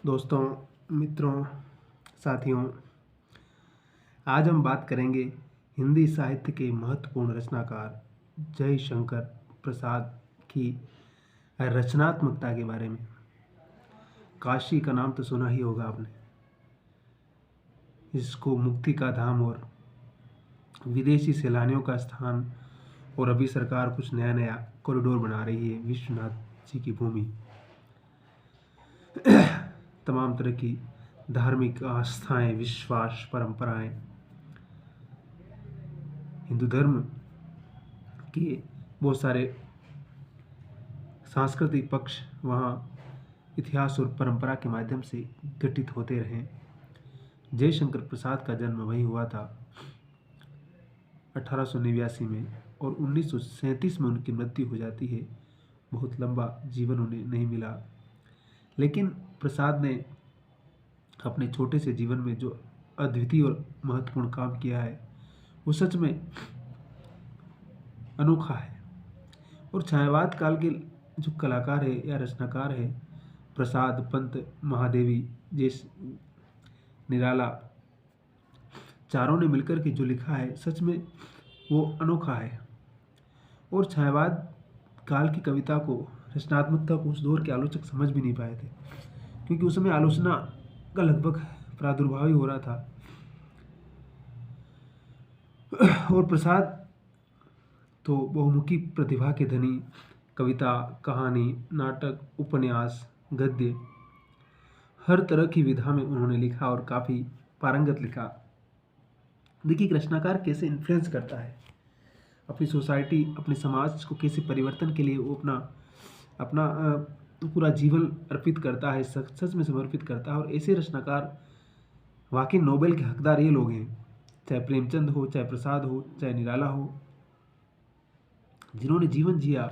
दोस्तों, मित्रों, साथियों, आज हम बात करेंगे हिंदी साहित्य के महत्वपूर्ण रचनाकार जयशंकर प्रसाद की रचनात्मकता के बारे में। काशी का नाम तो सुना ही होगा आपने। इसको मुक्ति का धाम और विदेशी सैलानियों का स्थान, और अभी सरकार कुछ नया नया कॉरिडोर बना रही है विश्वनाथ जी की भूमि। तमाम तरह की धार्मिक आस्थाएं, विश्वास, परंपराएं, हिंदू धर्म के बहुत सारे सांस्कृतिक पक्ष वहाँ इतिहास और परंपरा के माध्यम से घटित होते रहे। जयशंकर प्रसाद का जन्म वहीं हुआ था 1889 में, और 1937 में उनकी मृत्यु हो जाती है। बहुत लंबा जीवन उन्हें नहीं मिला, लेकिन प्रसाद ने अपने छोटे से जीवन में जो अद्वितीय और महत्वपूर्ण काम किया है वो सच में अनोखा है। और छायावाद काल के जो कलाकार है या रचनाकार है, प्रसाद, पंत, महादेवी, जैस, निराला, चारों ने मिलकर के जो लिखा है सच में वो अनोखा है। और छायावाद काल की कविता को, रचनात्मकता को उस दौर के आलोचक समझ भी नहीं पाए थे, क्योंकि उस समय आलोचना का लगभग प्रादुर्भाव ही हो रहा था। और प्रसाद तो बहुमुखी प्रतिभा के धनी, कविता, कहानी, नाटक, उपन्यास, गद्य, हर तरह की विधा में उन्होंने लिखा और काफ़ी पारंगत लिखा। देखिए, एक रचनाकार कैसे इन्फ्लुएंस करता है अपनी सोसाइटी, अपने समाज को कैसे परिवर्तन के लिए वो अपना अपना पूरा जीवन अर्पित करता है, सच में समर्पित करता है। और ऐसे रचनाकार वाकई नोबेल के हकदार ये लोग हैं, चाहे प्रेमचंद हो, चाहे प्रसाद हो, चाहे निराला हो, जिन्होंने जीवन जिया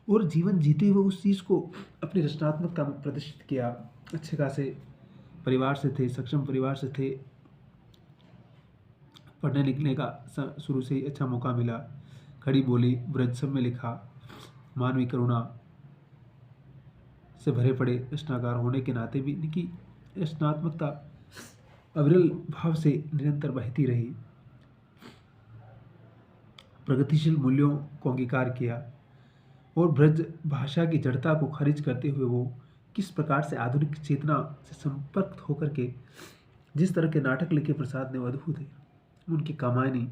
और जीवन जीते हुए उस चीज़ को अपनी रचनात्मकता में प्रदर्शित किया। अच्छे खासे परिवार से थे, सक्षम परिवार से थे, पढ़ने लिखने का शुरू से ही अच्छा मौका मिला। खड़ी बोली, ब्रज सब में लिखा, मानवीय करुणा से भरे पड़े रचनाकार होने के नाते भी इनकी रचनात्मकता अविरल भाव से निरंतर बहती रही। प्रगतिशील मूल्यों को अंगीकार किया और ब्रज भाषा की जड़ता को खारिज करते हुए वो किस प्रकार से आधुनिक चेतना से संपर्क होकर के जिस तरह के नाटक लिखे प्रसाद ने, वो अद्भुत है। उनकी कहानी,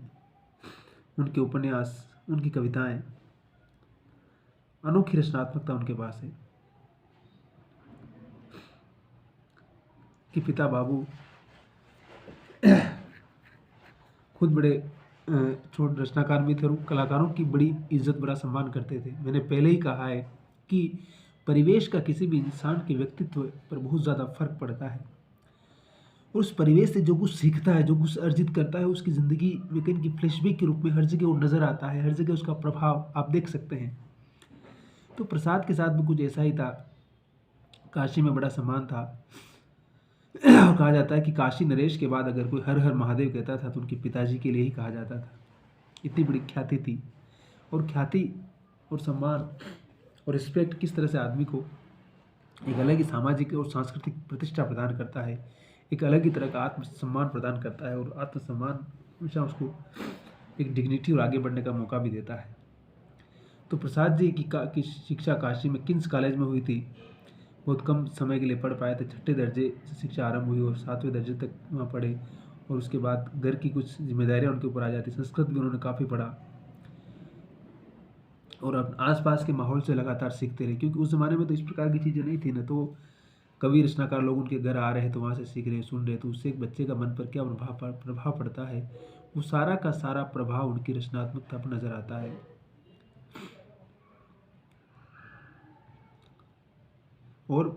उनके उपन्यास, उनकी कविताएं, अनोखी रचनात्मकता उनके पास है। कि पिता बाबू खुद बड़े छोटे रचनाकार भी थे और कलाकारों की बड़ी इज्जत, बड़ा सम्मान करते थे। मैंने पहले ही कहा है कि परिवेश का किसी भी इंसान के व्यक्तित्व पर बहुत ज़्यादा फर्क पड़ता है। और उस परिवेश से जो कुछ सीखता है, जो कुछ अर्जित करता है, उसकी ज़िंदगी में कहीं की फ्लैशबैक के रूप में हर जगह वो नज़र आता है, हर जगह उसका प्रभाव आप देख सकते हैं। तो प्रसाद के साथ भी कुछ ऐसा ही था। काशी में बड़ा सम्मान था और कहा जाता है कि काशी नरेश के बाद अगर कोई हर हर महादेव कहता था तो उनके पिताजी के लिए ही कहा जाता था। इतनी बड़ी ख्याति थी। और ख्याति और सम्मान और रिस्पेक्ट किस तरह से आदमी को एक अलग ही सामाजिक और सांस्कृतिक प्रतिष्ठा प्रदान करता है, एक अलग ही तरह का आत्मसम्मान प्रदान करता है, और आत्मसम्मान हमेशा उसको एक डिग्निटी और आगे बढ़ने का मौका भी देता है। तो प्रसाद जी की शिक्षा काशी में किंग्स कॉलेज में हुई थी। बहुत कम समय के लिए पढ़ पाए थे। 6ठे दर्जे से शिक्षा आरंभ हुई और 7वें दर्जे तक वहाँ पढ़े, और उसके बाद घर की कुछ जिम्मेदारियाँ उनके ऊपर आ जाती। संस्कृत भी उन्होंने काफ़ी पढ़ा और अब आसपास के माहौल से लगातार सीखते रहे, क्योंकि उस ज़माने में तो इस प्रकार की चीज़ें नहीं थी ना। तो कवि रचनाकार लोग उनके घर आ रहे हैं तो वहाँ से सीख रहे, सुन रहे, तो उससे एक बच्चे का मन पर क्या प्रभाव पड़ता है, वो सारा का सारा प्रभाव उनकी रचनात्मकता पर नज़र आता है। और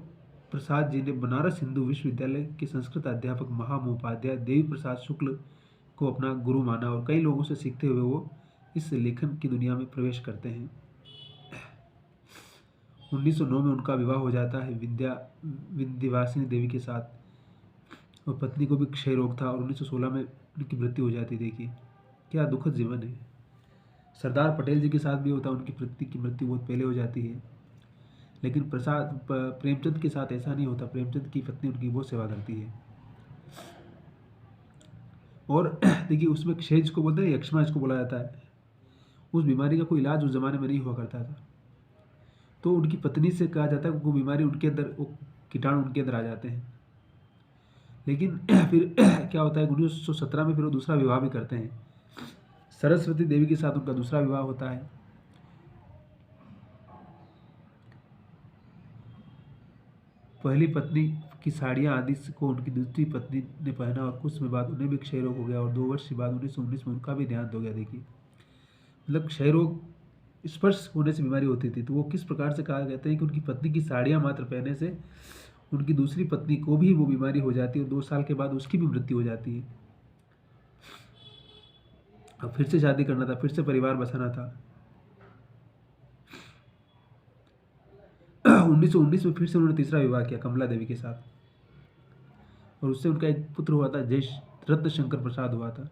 प्रसाद जी ने बनारस हिंदू विश्वविद्यालय के संस्कृत अध्यापक महामहोपाध्याय देवी प्रसाद शुक्ल को अपना गुरु माना, और कई लोगों से सीखते हुए वो इस लेखन की दुनिया में प्रवेश करते हैं। 1909 में उनका विवाह हो जाता है विंध्यवासिनी देवी के साथ, और पत्नी को भी क्षय रोग था, और 1916 में उनकी मृत्यु हो जाती। देखिए क्या दुखद जीवन है। सरदार पटेल जी के साथ भी होता, उनकी पत्नी की मृत्यु बहुत पहले हो जाती है। लेकिन प्रेमचंद के साथ ऐसा नहीं होता। प्रेमचंद की पत्नी उनकी बहुत सेवा करती है। और देखिए उसमें क्षय को बोलते हैं, यक्ष्मा इसको बोला जाता है। उस बीमारी का कोई इलाज उस जमाने में नहीं हुआ करता था, तो उनकी पत्नी से कहा जाता है वो बीमारी उनके अंदर, वो कीटाणु उनके अंदर आ जाते हैं। लेकिन फिर क्या होता है, 1917 में फिर वो दूसरा विवाह भी करते हैं। सरस्वती देवी के साथ उनका दूसरा विवाह होता है। पहली पत्नी की साड़ियाँ आदि को उनकी दूसरी पत्नी ने पहना और कुछ समय बाद उन्हें भी क्षय रोग हो गया और 2 वर्ष के बाद 1919 में उनका भी देहांत हो गया। देखिए मतलब क्षय रोग स्पर्श होने से बीमारी होती थी। तो वो किस प्रकार से कहा, कहते हैं कि उनकी पत्नी की साड़ियाँ मात्र पहनने से उनकी दूसरी पत्नी को भी वो बीमारी हो जाती है और 2 साल के बाद उसकी भी मृत्यु हो जाती है। अब फिर से शादी करना था, फिर से परिवार बसाना था। 1919 में फिर से उन्होंने तीसरा विवाह किया कमला देवी के साथ और उससे उनका एक पुत्र हुआ था, जय रत्न शंकर प्रसाद हुआ था।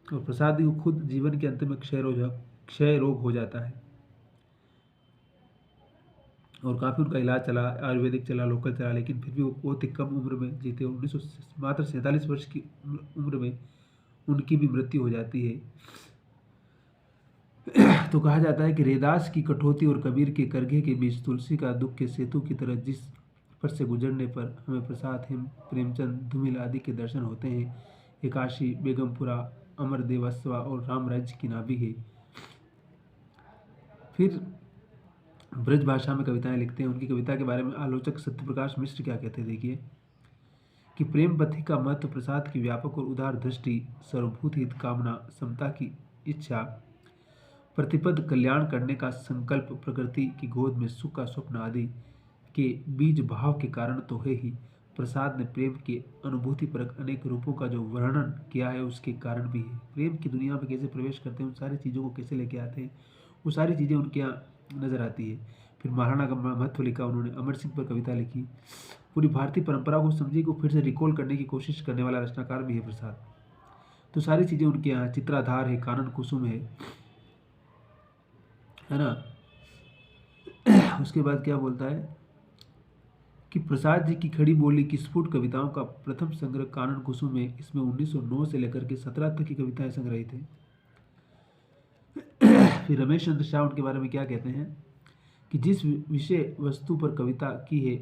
और प्रसाद जी को खुद जीवन के अंत में क्षय रोग हो जाता है और काफ़ी उनका इलाज चला, आयुर्वेदिक चला, लोकल चला, लेकिन फिर भी वो बहुत ही कम उम्र में जीते। मात्र 47 वर्ष की उम्र में उनकी भी मृत्यु हो जाती है। तो कहा जाता है कि रैदास की कठौती और कबीर के करघे के बीच तुलसी का दुख के सेतु की तरह जिस पर से गुजरने पर हमें प्रसाद, हिम, प्रेमचंद, धूमिल आदि के दर्शन होते हैं, ये काशी, बेगमपुरा, अमर देवस्वा और राम राज्य की नाभि है। फिर ब्रज भाषा में कविताएं लिखते हैं। उनकी कविता के बारे में आलोचक सत्यप्रकाश मिश्र क्या कहते हैं, देखिए कि प्रेम पथि का महत्व प्रसाद की व्यापक और उदार दृष्टि, सर्वभूत हित कामना, समता की इच्छा, प्रतिपद कल्याण करने का संकल्प, प्रकृति की गोद में सुख का स्वप्न आदि के बीज भाव के कारण तो है ही। प्रसाद ने प्रेम के अनुभूति परक अनेक रूपों का जो वर्णन किया है उसके कारण भी है। प्रेम की दुनिया में कैसे प्रवेश करते हैं, उन सारी चीज़ों को कैसे लेके आते हैं, वो सारी चीज़ें उनके यहाँ नजर आती है। फिर महाराणा का महत्व लिखा उन्होंने, अमर सिंह पर कविता लिखी। पूरी भारतीय परंपरा को समझी को फिर से रिकॉल करने की कोशिश करने वाला रचनाकार भी है प्रसाद। तो सारी चीज़ें उनके यहाँ, चित्राधार है, कानन कुसुम है ना। उसके बाद क्या बोलता है कि प्रसाद जी की खड़ी बोली की स्फुट कविताओं का प्रथम संग्रह कानन कुसुम है। इसमें 1909 से लेकर के 17 तक की कविताएं संग्रहित है। फिर रमेश चंद्र शाह उनके बारे में क्या कहते हैं कि जिस विषय वस्तु पर कविता की है,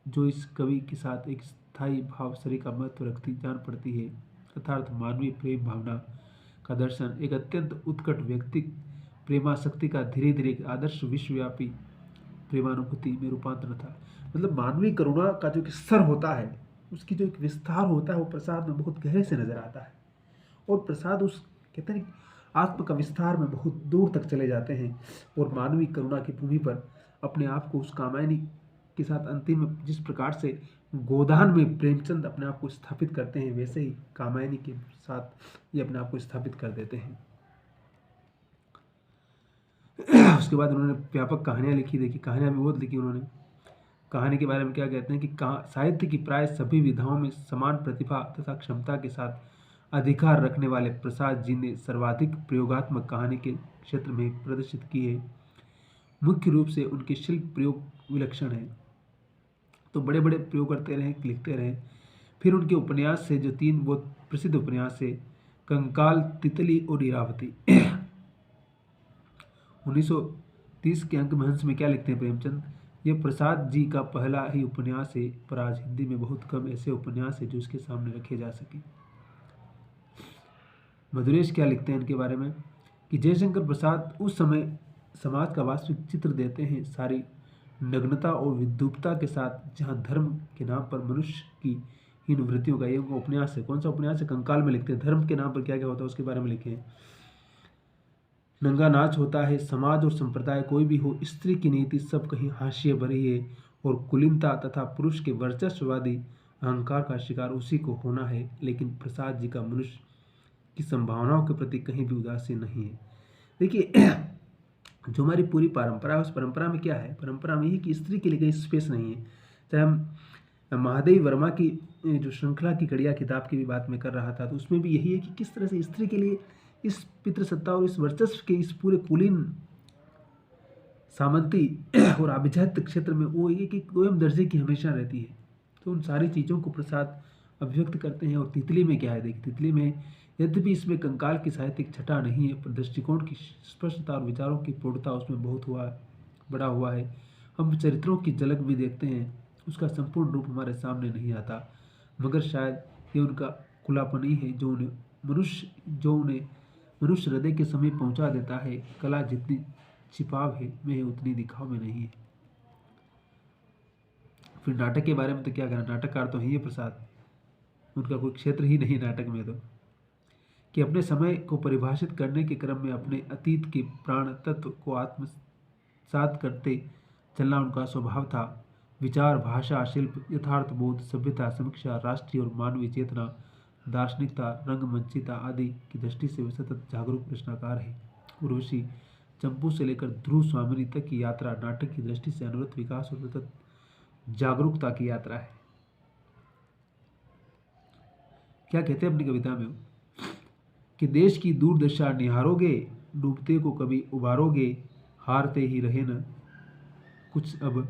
जो इस कवि के साथ एक स्थायी भाव शरीर का महत्व रखती जान पड़ती है, अर्थात मानवीय प्रेम भावना का दर्शन, एक अत्यंत उत्कट व्यक्तिक प्रेमाशक्ति का धीरे धीरे एक आदर्श विश्वव्यापी प्रेमानुभूति में रूपांतरण था। मतलब मानवीय करुणा का जो एक स्तर होता है, उसकी जो एक विस्तार होता है, वो प्रसाद में बहुत गहरे से नजर आता है। और प्रसाद उस कहते हैं आत्म का विस्तार में बहुत दूर तक चले जाते हैं और मानवीय करुणा की भूमि पर अपने आप को उस कामायनी के साथ अंतिम में जिस प्रकार से गोदान में प्रेमचंद अपने आप को स्थापित करते हैं, वैसे ही कामायनी के साथ ये अपने आप को स्थापित कर देते हैं। उसके बाद उन्होंने व्यापक कहानियाँ लिखी। देखिए कहानियाँ भी बहुत लिखी उन्होंने। कहानी के बारे में क्या कहते हैं कि साहित्य की प्राय सभी विधाओं में समान प्रतिभा तथा क्षमता के साथ अधिकार रखने वाले प्रसाद जी ने सर्वाधिक प्रयोगात्मक कहानी के क्षेत्र में प्रदर्शित की है। मुख्य रूप से उनके शिल्प प्रयोग विलक्षण है, तो बड़े बड़े प्रयोग करते रहे, लिखते रहे। फिर उनके उपन्यास से जो 3 बहुत प्रसिद्ध उपन्यास है, कंकाल, तितली और इरावती। 1930 के अंक में हंस में क्या लिखते हैं प्रेमचंद, ये प्रसाद जी का पहला ही उपन्यास है, पर आज हिंदी में बहुत कम ऐसे उपन्यास है जो इसके सामने रखे जा सके। मधुरेश क्या लिखते हैं इनके बारे में कि जयशंकर प्रसाद उस समय समाज का वास्तविक चित्र देते हैं, सारी नग्नता और विद्रूपता के साथ, जहाँ धर्म के नाम पर मनुष्य की इन वृत्तियों का ये उपन्यास है। कौन सा उपन्यास है? कंकाल में लिखते हैं धर्म के नाम पर क्या क्या होता है उसके बारे में लिखे हैं। नंगा नाच होता है, समाज और संप्रदाय कोई भी हो, स्त्री की नीति सब कहीं हाशिए भरी है और कुलीनता तथा पुरुष के वर्चस्ववादी अहंकार का शिकार उसी को होना है। लेकिन प्रसाद जी का मनुष्य की संभावनाओं के प्रति कहीं भी उदासीन नहीं है। देखिए जो हमारी पूरी परंपरा है, उस परंपरा में क्या है, परंपरा में ही कि स्त्री के लिए कहीं स्पेस नहीं है। चाहे हम महादेवी वर्मा की जो श्रृंखला की कड़िया किताब की भी बात मैं कर रहा था, तो उसमें भी यही है कि किस तरह से स्त्री के लिए इस पितृसत्ता और इस वर्चस्व के इस पूरे कुलीन सामंती और अभिजात क्षेत्र में वो एक एक दोयम दर्जे की हमेशा रहती है। तो उन सारी चीज़ों को प्रसाद अभिव्यक्त करते हैं। और तितली में क्या है, देखिए तितली में यद्यपि इसमें कंकाल की साहित्यिक छटा नहीं है, पर दृष्टिकोण की स्पष्टता और विचारों की पूर्णता उसमें बहुत बड़ा हुआ है। हम चरित्रों की झलक भी देखते हैं, उसका संपूर्ण रूप हमारे सामने नहीं आता, मगर शायद ये उनका खुलापन ही है जो उन्हें मनुष्य हृदय के समीप पहुंचा देता है। कला जितनी छिपाव है में उतनी दिखाव में नहीं है। फिर नाटक के बारे में तो क्या कहना, नाटककार तो है ये प्रसाद, उनका कोई क्षेत्र ही नहीं नाटक में, तो कि अपने समय को परिभाषित करने के क्रम में अपने अतीत के प्राण तत्व को आत्मसात करते चलना उनका स्वभाव था। विचार, भाषा, शिल्प, यथार्थ बोध, सभ्यता, समीक्षा, राष्ट्रीय और मानवीय चेतना, दार्शनिकता, रंगमंचिता आदि की दृष्टि से वे सतत जागरूक रचनाकार है। उर्वशी चंपू से लेकर ध्रुव स्वामिनी तक की यात्रा नाटक की दृष्टि से अनवरत विकास और सतत जागरूकता की यात्रा है। क्या कहते हैं अपनी कविता में कि देश की दूरदशा निहारोगे, डूबते को कभी उबारोगे, हारते ही रहे न कुछ, अब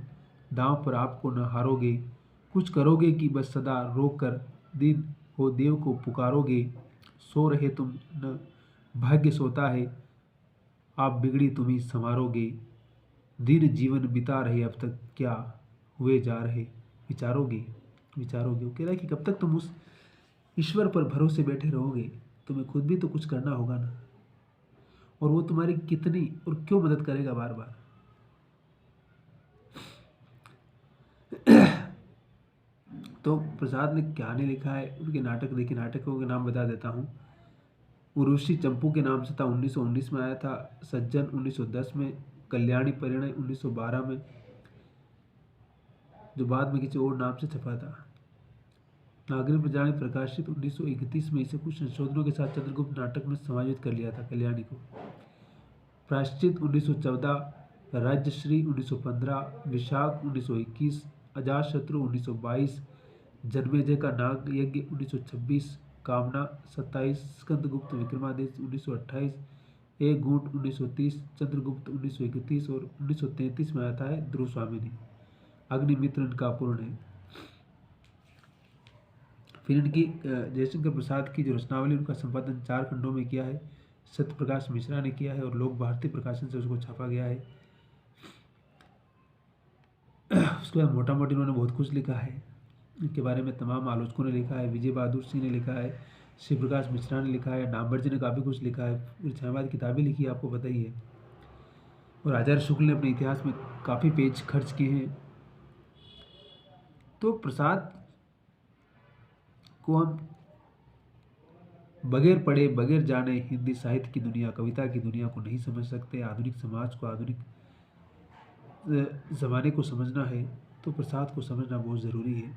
दांव पर आपको न हारोगे, कुछ करोगे कि बस सदा रोक कर दिन हो देव को पुकारोगे, सो रहे तुम न भाग्य सोता है, आप बिगड़ी तुम ही संवारोगे, दिन जीवन बिता रहे अब तक क्या हुए जा रहे, विचारोगे। वो कह रहा है कि कब तक तुम उस ईश्वर पर भरोसे बैठे रहोगे, तुम्हें खुद भी तो कुछ करना होगा ना, और वो तुम्हारी कितनी और क्यों मदद करेगा बार बार। तो प्रसाद ने क्या नहीं लिखा है, उनके नाटक देखिए, नाटकों के नाम बता देता हूँ। उर्वशी चंपू के नाम से था, 1919 में आया था। सज्जन 1910 में, कल्याणी परिणय 1912 में, जो बाद में किसी और नाम से छपा था। नागरिक प्रजाणी प्रकाशित 1931 में, इसे कुछ संशोधनों के साथ चंद्रगुप्त नाटक में समायोजित कर लिया था कल्याणी को। प्रायश्चित 1914, राज्यश्री 1915, विशाख 1921, अजातशत्रु 1922, जन्मेजय का नाग यज्ञ 1926, कामना 27, स्कंदगुप्त विक्रमादेश 1928, एक घूंट 1930, चंद्रगुप्त 1931 और 1933 में आता है ध्रुव स्वामिनी। अग्निमित्र इनका पूर्ण है। फिर इनकी जयशंकर प्रसाद की जो रचनावली, उनका संपादन 4 खंडों में किया है, सत्यप्रकाश मिश्रा ने किया है और लोक भारती प्रकाशन से उसको छापा गया है। उसके बाद मोटा मोटी उन्होंने बहुत कुछ लिखा है, इनके बारे में तमाम आलोचकों ने लिखा है। विजय बहादुर सिंह ने लिखा है, शिव प्रकाश मिश्रा ने लिखा है, नामवर जी ने काफ़ी कुछ लिखा है, इलाहाबाद किताबें लिखी है, आपको पता ही है। और आचार्य शुक्ल ने अपने इतिहास में काफ़ी पेज खर्च किए हैं। तो प्रसाद को हम बगैर पढ़े, बगैर जाने हिंदी साहित्य की दुनिया, कविता की दुनिया को नहीं समझ सकते। आधुनिक समाज को, आधुनिक ज़माने को समझना है तो प्रसाद को समझना बहुत ज़रूरी है।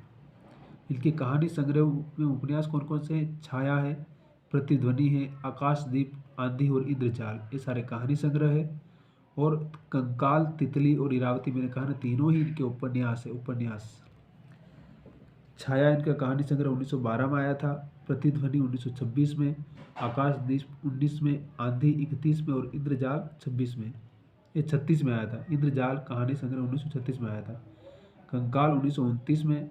इनके कहानी संग्रह में उपन्यास कौन कौन से हैं? छाया है, प्रतिध्वनि है, आकाशदीप, आंधी और इंद्रजाल, ये सारे कहानी संग्रह है। और कंकाल, तितली और इरावती, मैंने कहा ना, तीनों ही इनके उपन्यास है। उपन्यास छाया इनका कहानी संग्रह 1912 में आया था, प्रतिध्वनि 1926 में, आकाशदीप 19 में, आंधी 31 में और इंद्रजाल 26 में, ये 36 में आया था। इंद्रजाल कहानी संग्रह 1936 में आया था। कंकाल 1929 में,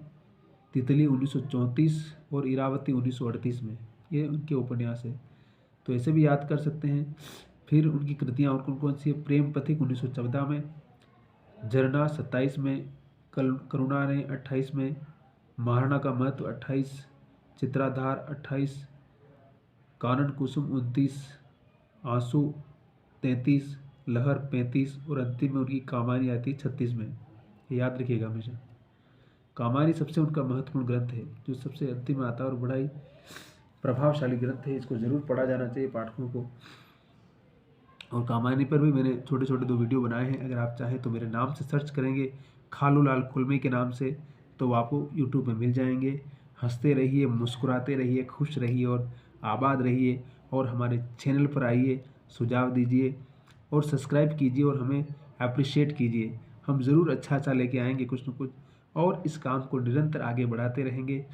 तितली 1934 और इरावती 1938 में, ये उनके उपन्यास है। तो ऐसे भी याद कर सकते हैं। फिर उनकी कृतियाँ और कौन कौन सी है? प्रेम पथिक 1914 में, झरना 27 में, करुणा ने 28 में, महाराणा का महत्व 28, चित्राधार 28, कानन कुसुम 29, आंसू 33, लहर 35 और अंतिम में उनकी कामायनी आती है 36 में। याद रखिएगा हमेशा, कामायनी सबसे उनका महत्वपूर्ण ग्रंथ है, जो सबसे अंतिम में आता है और बड़ा ही प्रभावशाली ग्रंथ है। इसको जरूर पढ़ा जाना चाहिए पाठकों को। और कामायनी पर भी मैंने छोटे छोटे 2 वीडियो बनाए हैं, अगर आप चाहें तो मेरे नाम से सर्च करेंगे खालूलाल खुलमे के नाम से, तो आपको यूट्यूब में मिल जाएंगे। हंसते रहिए, मुस्कुराते रहिए, खुश रहिए और आबाद रहिए। और हमारे चैनल पर आइए, सुझाव दीजिए और सब्सक्राइब कीजिए और हमें अप्रिशिएट कीजिए। हम ज़रूर अच्छा लेके आएंगे कुछ न कुछ, और इस काम को निरंतर आगे बढ़ाते रहेंगे।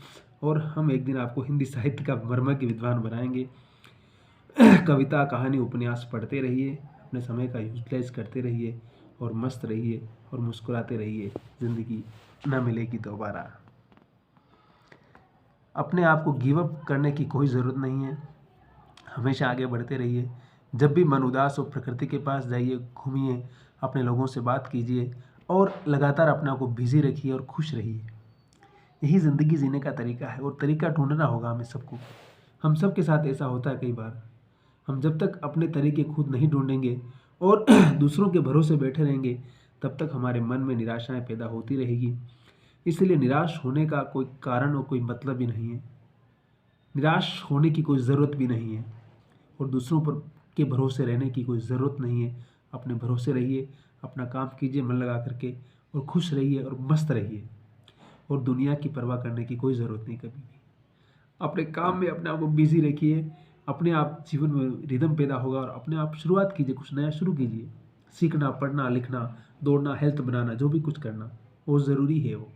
और हम एक दिन आपको हिंदी साहित्य का मर्मज्ञ विद्वान बनाएंगे। कविता, कहानी, उपन्यास पढ़ते रहिए, अपने समय का यूटिलाइज करते रहिए और मस्त रहिए और मुस्कुराते रहिए। ज़िंदगी न मिलेगी दोबारा। अपने आप को गिव अप करने की कोई ज़रूरत नहीं है, हमेशा आगे बढ़ते रहिए। जब भी मन उदास हो, प्रकृति के पास जाइए, घूमिए, अपने लोगों से बात कीजिए और लगातार अपने आप को बिजी रखिए और खुश रहिए। यही ज़िंदगी जीने का तरीका है और तरीका ढूंढना होगा हमें सबको। हम सब के साथ ऐसा होता है कई बार। हम जब तक अपने तरीके खुद नहीं ढूंढेंगे और दूसरों के भरोसे बैठे रहेंगे, तब तक हमारे मन में निराशाएं पैदा होती रहेगी। इसलिए निराश होने का कोई कारण और कोई मतलब भी नहीं है, निराश होने की कोई ज़रूरत भी नहीं है और दूसरों पर के भरोसे रहने की कोई ज़रूरत नहीं है। अपने भरोसे रहिए, अपना काम कीजिए मन लगा करके और खुश रहिए और मस्त रहिए और दुनिया की परवाह करने की कोई ज़रूरत नहीं कभी भी। अपने काम में अपने आप को बिजी रखिए, अपने आप जीवन में रिदम पैदा होगा और अपने आप शुरुआत कीजिए, कुछ नया शुरू कीजिए। सीखना, पढ़ना, लिखना, दौड़ना, हेल्थ बनाना, जो भी कुछ करना वो ज़रूरी है। वो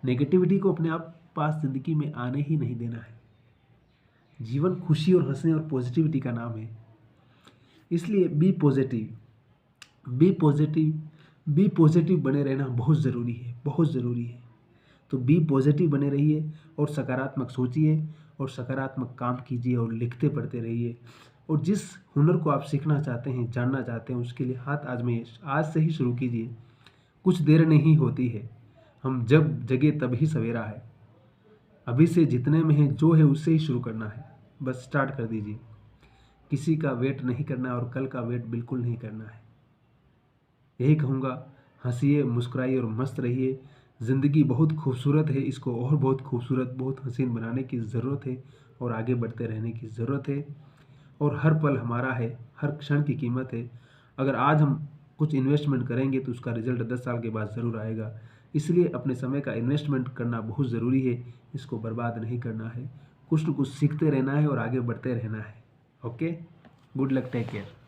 नेगेटिविटी को अपने आप पास ज़िंदगी में आने ही नहीं देना है। जीवन खुशी और हंसने और पॉजिटिविटी का नाम है। इसलिए be positive, be positive, be positive बने रहना बहुत ज़रूरी है, बहुत ज़रूरी है। तो बी पॉजिटिव बने रहिए और सकारात्मक सोचिए और सकारात्मक काम कीजिए और लिखते पढ़ते रहिए। और जिस हुनर को आप सीखना चाहते हैं, जानना चाहते हैं, उसके लिए हाथ आजमाइए, आज से ही शुरू कीजिए। कुछ देर नहीं होती है, हम जब जगे तभी सवेरा है। अभी से जितने में है, जो है उससे ही शुरू करना है। बस स्टार्ट कर दीजिए। किसी का वेट नहीं करना है और कल का वेट बिल्कुल नहीं करना है। यही कहूँगा, हंसिए, मुस्कुराइए और मस्त रहिए। ज़िंदगी बहुत खूबसूरत है, इसको और बहुत खूबसूरत, बहुत हसीन बनाने की ज़रूरत है और आगे बढ़ते रहने की ज़रूरत है। और हर पल हमारा है, हर क्षण की कीमत है। अगर आज हम कुछ इन्वेस्टमेंट करेंगे तो उसका रिजल्ट 10 साल के बाद ज़रूर आएगा। इसलिए अपने समय का इन्वेस्टमेंट करना बहुत ज़रूरी है, इसको बर्बाद नहीं करना है। कुछ न कुछ सीखते रहना है और आगे बढ़ते रहना है। Okay, good luck, take care.